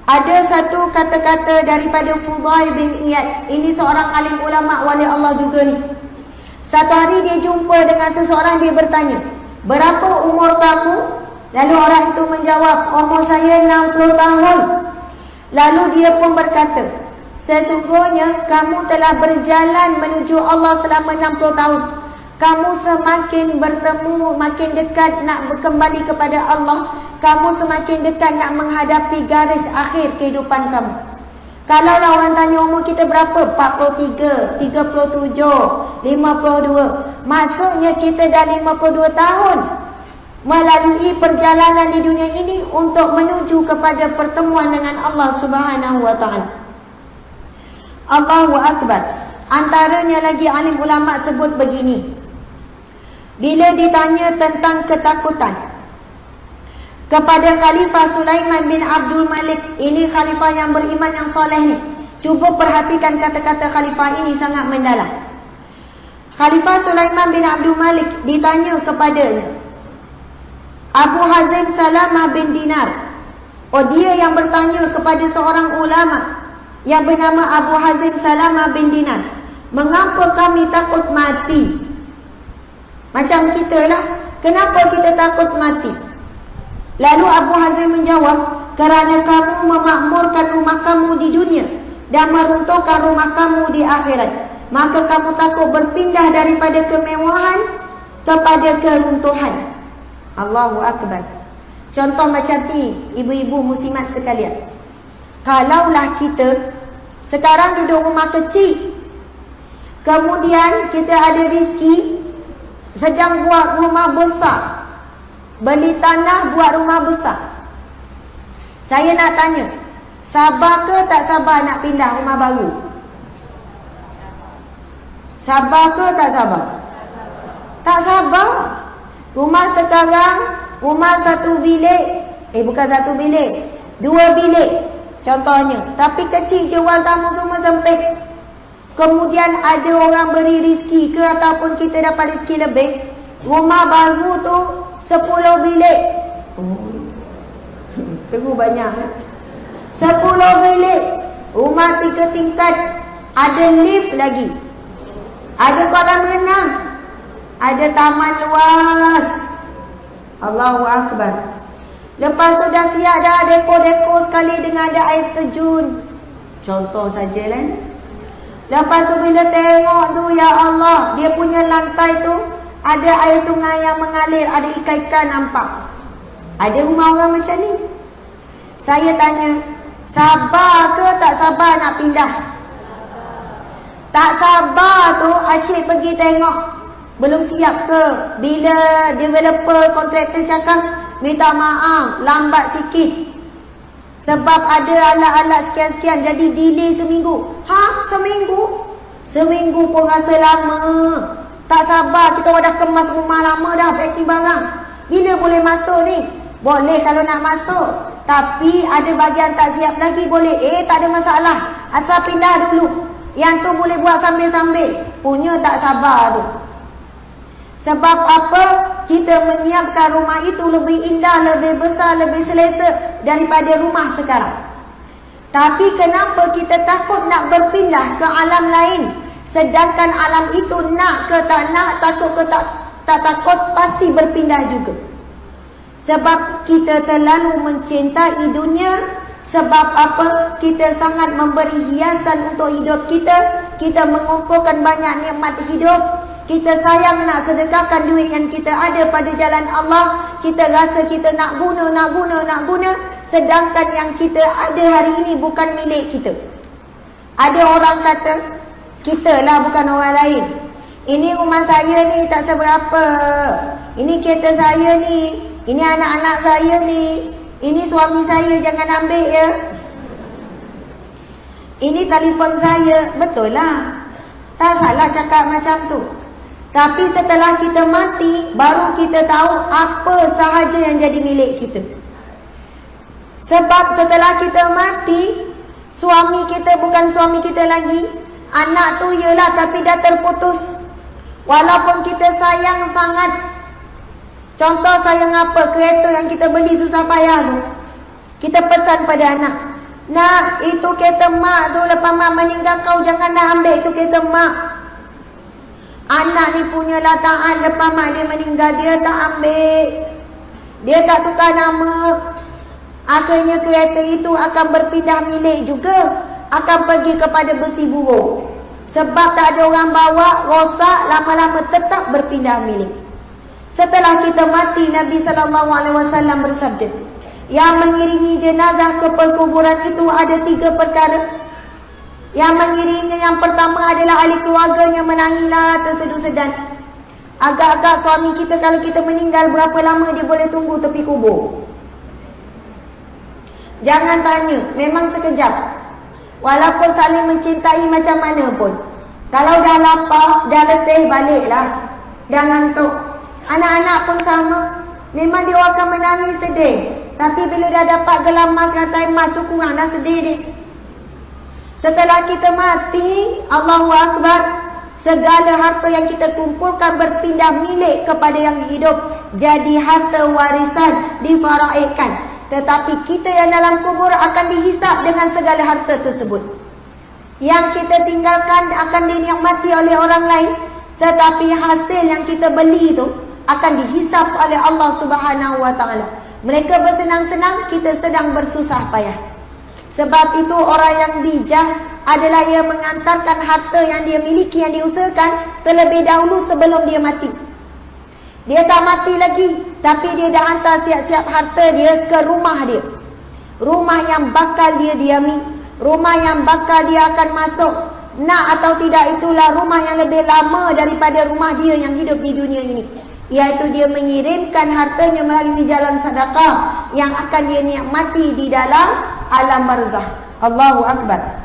Ada satu kata-kata daripada Fudail bin Iyad. Ini seorang alim ulama wali Allah juga ni. Satu hari dia jumpa dengan seseorang, dia bertanya, berapa umur kamu? Lalu orang itu menjawab, umur saya 60 tahun. Lalu dia pun berkata, sesungguhnya kamu telah berjalan menuju Allah selama 60 tahun. Kamu semakin bertemu, makin dekat nak kembali kepada Allah. Kamu semakin dekat nak menghadapi garis akhir kehidupan kamu. Kalau orang tanya umur kita berapa? 43, 37, 52. Maksudnya kita dah 52 tahun melalui perjalanan di dunia ini untuk menuju kepada pertemuan dengan Allah Subhanahu wa taala. Allahu Akbar. Antaranya lagi alim ulama sebut begini. Bila ditanya tentang ketakutan kepada Khalifah Sulaiman bin Abdul Malik, ini khalifah yang beriman yang soleh ni. Cuba perhatikan kata-kata khalifah ini sangat mendalam. Khalifah Sulaiman bin Abdul Malik ditanya kepada Abu Hazim Salamah bin Dinar. Oh, dia yang bertanya kepada seorang ulama yang bernama Abu Hazim Salamah bin Dinar, mengapa kami takut mati? Macam kita lah, kenapa kita takut mati? Lalu Abu Hazim menjawab, kerana kamu memakmurkan rumah kamu di dunia dan meruntuhkan rumah kamu di akhirat, maka kamu takut berpindah daripada kemewahan kepada keruntuhan. Allahu Akbar. Contoh macam ni, ibu-ibu muslimat sekalian. Kalaulah kita sekarang duduk rumah kecil, kemudian kita ada rezeki, sedang buat rumah besar, beli tanah buat rumah besar. Saya nak tanya, sabar ke tak sabar nak pindah rumah baru? Sabar ke tak sabar? Tak sabar. Rumah sekarang, rumah satu bilik, bukan satu bilik, 2 bilik contohnya, tapi kecil, jual tamu semua sempit. Kemudian ada orang beri rezeki ke ataupun kita dapat rezeki lebih, rumah baru tu 10 bilik. Tunggu banyak kan? 10 bilik, rumah 3 tingkat, ada lift lagi, ada kolam renang, ada taman luas. Allahu Akbar. Lepas tu dah siap dah dekor-dekor sekali dengan ada air terjun. Contoh saja lah. Lepas tu bila tengok tu, ya Allah, dia punya lantai tu ada air sungai yang mengalir, ada ikan-ikan nampak. Ada rumah orang macam ni. Saya tanya, sabar ke tak sabar nak pindah? Tak sabar tu asyik pergi tengok, belum siap ke? Bila developer, kontraktor cakap, minta maaf, lambat sikit sebab ada alat-alat sekian-sekian, jadi delay seminggu. Seminggu? Seminggu pun rasa lama. Tak sabar, kita dah kemas rumah lama dah, packing barang. Bila boleh masuk ni? Boleh kalau nak masuk, tapi ada bahagian tak siap lagi, boleh. Tak ada masalah, asal pindah dulu. Yang tu boleh buat sambil-sambil. Punya tak sabar tu. Sebab apa? Kita menyiapkan rumah itu lebih indah, lebih besar, lebih selesa daripada rumah sekarang. Tapi kenapa kita takut nak berpindah ke alam lain? Sedangkan alam itu nak ke tak nak, takut ke tak takut, pasti berpindah juga. Sebab kita terlalu mencintai dunia. Sebab apa? Kita sangat memberi hiasan untuk hidup kita. Kita mengumpulkan banyak nikmat hidup. Kita sayang nak sedekahkan duit yang kita ada pada jalan Allah. Kita rasa kita nak guna. Sedangkan yang kita ada hari ini bukan milik kita. Ada orang kata, kita lah bukan orang lain. Ini rumah saya ni tak seberapa. Ini kereta saya ni. Ini anak-anak saya ni. Ini suami saya, jangan ambil ya. Ini telefon saya. Betul lah, tak salah cakap macam tu. Tapi setelah kita mati, baru kita tahu apa sahaja yang jadi milik kita. Sebab setelah kita mati, suami kita bukan suami kita lagi. Anak tu yelah, tapi dah terputus. Walaupun kita sayang sangat. Contoh sayang apa? Kereta yang kita beli susah payah tu, kita pesan pada anak. Nak, itu kereta mak tu, lepas mak meninggal kau jangan nak ambil itu kereta mak. Anak ni punya lataan, lepas mak dia meninggal dia tak ambil. Dia tak tukar nama. Akhirnya kereta itu akan berpindah milik juga. Akan pergi kepada besi buruk. Sebab tak ada orang bawa, rosak, lama-lama tetap berpindah milik. Setelah kita mati, Nabi SAW bersabda, yang mengiringi jenazah ke perkuburan itu ada 3 perkara. Yang mengiringinya yang pertama adalah ahli keluarganya menangilah terseduh sedan. Agak-agak suami kita kalau kita meninggal berapa lama dia boleh tunggu tepi kubur? Jangan tanya, memang sekejap. Walaupun saling mencintai macam mana pun. Kalau dah lapar, dah letih, baliklah. Dah ngantuk. Anak-anak pun sama. Memang dia akan menangis sedih. Tapi bila dah dapat gelang emas, rantai emas tu kurang dah sedih dia. Setelah kita mati, Allahu Akbar, segala harta yang kita kumpulkan berpindah milik kepada yang hidup. Jadi harta warisan difaraidkan. Tetapi kita yang dalam kubur akan dihisap dengan segala harta tersebut. Yang kita tinggalkan akan dinikmati oleh orang lain. Tetapi hasil yang kita beli itu akan dihisap oleh Allah Subhanahu Wa Taala. Mereka bersenang-senang, kita sedang bersusah payah. Sebab itu orang yang bijak adalah yang mengantarkan harta yang dia miliki, yang diusahakan terlebih dahulu sebelum dia mati. Dia tak mati lagi, tapi dia dah hantar siap-siap harta dia ke rumah dia. Rumah yang bakal dia diami, rumah yang bakal dia akan masuk. Nak atau tidak, itulah rumah yang lebih lama daripada rumah dia yang hidup di dunia ini. Iaitu dia mengirimkan hartanya melalui jalan sedekah yang akan dia nikmati di dalam alam barzah. Allahu Akbar.